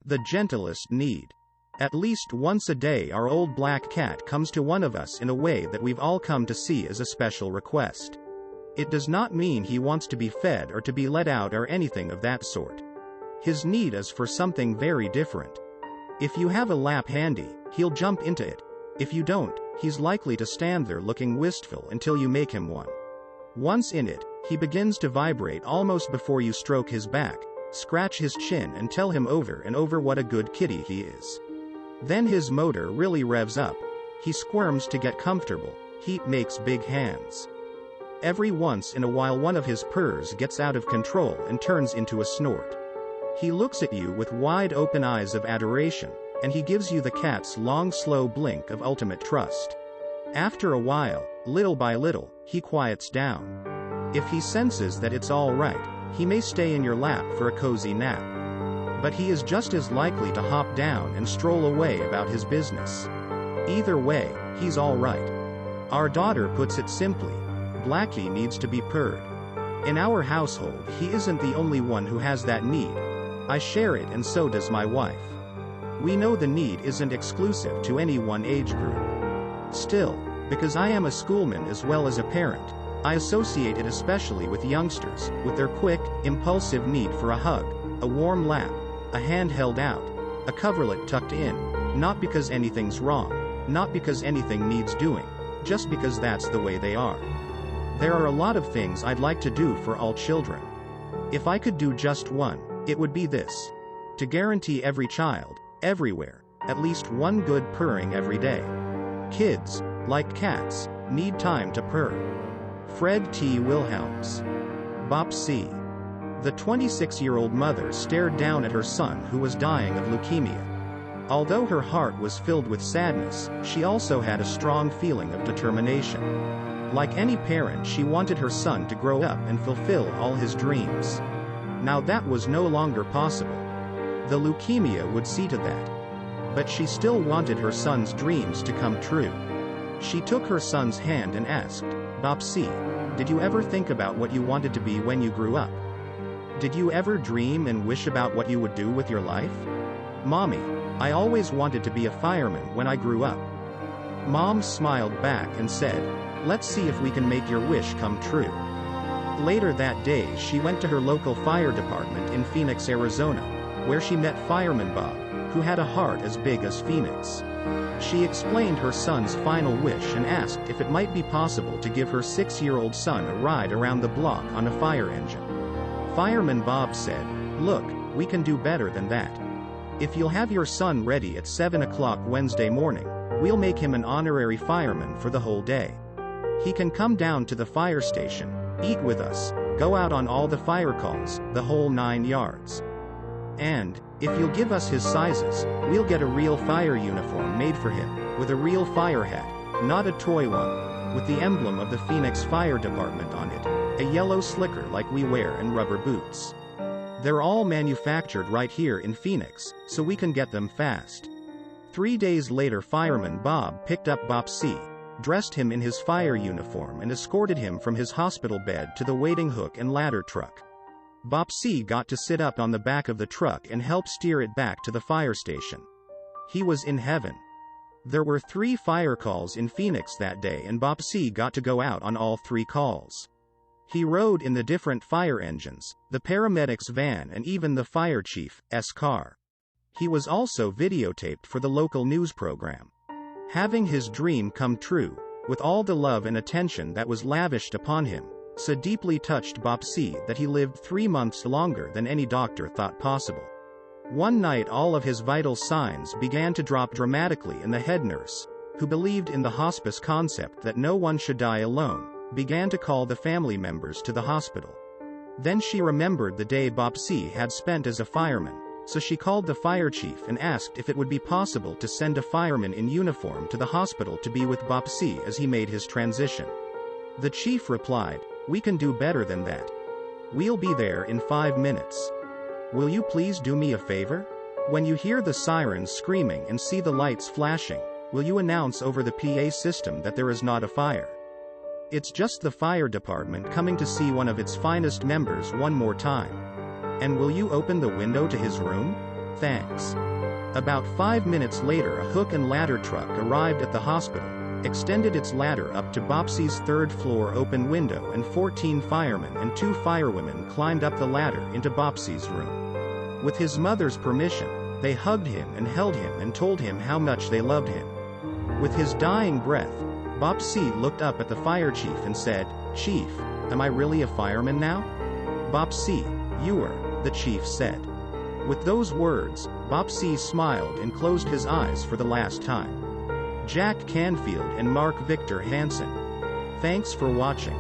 The gentlest need. At least once a day our old black cat comes to one of us in a way that we've all come to see as a special request. It does not mean he wants to be fed or to be let out or anything of that sort. His need is for something very different. If you have a lap handy, he'll jump into it. If you don't, he's likely to stand there looking wistful until you make him one. Once in it, he begins to vibrate almost before you stroke his back, scratch his chin and tell him over and over what a good kitty he is. Then his motor really revs up. He squirms to get comfortable. He makes big hands. Every once in a while one of his purrs gets out of control and turns into a snort. He looks at you with wide open eyes of adoration, and he gives you the cat's long slow blink of ultimate trust. After a while, little by little, he quiets down. If he senses that it's all right, he may stay in your lap for a cozy nap. But he is just as likely to hop down and stroll away about his business. Either way, he's all right. Our daughter puts it simply: Blackie needs to be purred. In our household, he isn't the only one who has that need. I share it and so does my wife. We know the need isn't exclusive to any one age group. Still, because I am a schoolman as well as a parent, I associate it especially with youngsters, with their quick, impulsive need for a hug, a warm lap, a hand held out, a coverlet tucked in, not because anything's wrong, not because anything needs doing, just because that's the way they are. There are a lot of things I'd like to do for all children. If I could do just one, it would be this: to guarantee every child, everywhere, at least one good purring every day. Kids, like cats, need time to purr. Fred T. Wilhelms. Bop C. The 26-year-old mother stared down at her son who was dying of leukemia. Although her heart was filled with sadness, she also had a strong feeling of determination. Like any parent, she wanted her son to grow up and fulfill all his dreams. Now that was no longer possible. The leukemia would see to that. But she still wanted her son's dreams to come true. She took her son's hand and asked, "Bopsy, did you ever think about what you wanted to be when you grew up? Did you ever dream and wish about what you would do with your life?" "Mommy, I always wanted to be a fireman when I grew up." Mom smiled back and said, "Let's see if we can make your wish come true." Later that day she went to her local fire department in Phoenix, Arizona, where she met Fireman Bob, who had a heart as big as Phoenix. She explained her son's final wish and asked if it might be possible to give her 6-year-old son a ride around the block on a fire engine. Fireman Bob said, "Look, we can do better than that. If you'll have your son ready at 7 o'clock Wednesday morning, we'll make him an honorary fireman for the whole day. He can come down to the fire station, eat with us, go out on all the fire calls, the whole 9 yards. And, if you'll give us his sizes, we'll get a real fire uniform made for him, with a real fire hat, not a toy one, with the emblem of the Phoenix Fire Department on it, a yellow slicker like we wear, and rubber boots. They're all manufactured right here in Phoenix, so we can get them fast." 3 days later Fireman Bob picked up Bopsy, dressed him in his fire uniform and escorted him from his hospital bed to the waiting hook and ladder truck. Bopsy got to sit up on the back of the truck and help steer it back to the fire station. He was in heaven. There were 3 fire calls in Phoenix that day and Bopsy got to go out on all 3 calls. He rode in the different fire engines, the paramedics' van and even the fire chief's car. He was also videotaped for the local news program. Having his dream come true, with all the love and attention that was lavished upon him, so deeply touched Bopsy that he lived 3 months longer than any doctor thought possible. One night all of his vital signs began to drop dramatically and the head nurse, who believed in the hospice concept that no one should die alone, began to call the family members to the hospital. Then she remembered the day Bopsy had spent as a fireman, so she called the fire chief and asked if it would be possible to send a fireman in uniform to the hospital to be with Bopsy as he made his transition. The chief replied, "We can do better than that. We'll be there in 5 minutes. Will you please do me a favor? When you hear the sirens screaming and see the lights flashing, will you announce over the PA system that there is not a fire? It's just the fire department coming to see one of its finest members one more time. And will you open the window to his room? Thanks. About 5 minutes later, a hook and ladder truck arrived at the hospital, extended its ladder up to Bopsy's third-floor open window, and 14 firemen and 2 firewomen climbed up the ladder into Bopsy's room. With his mother's permission, they hugged him and held him and told him how much they loved him. With his dying breath, Bopsy looked up at the fire chief and said, "Chief, am I really a fireman now?" "Bopsy, you are," the chief said. With those words, Bopsy smiled and closed his eyes for the last time. Jack Canfield and Mark Victor Hansen. Thanks for watching.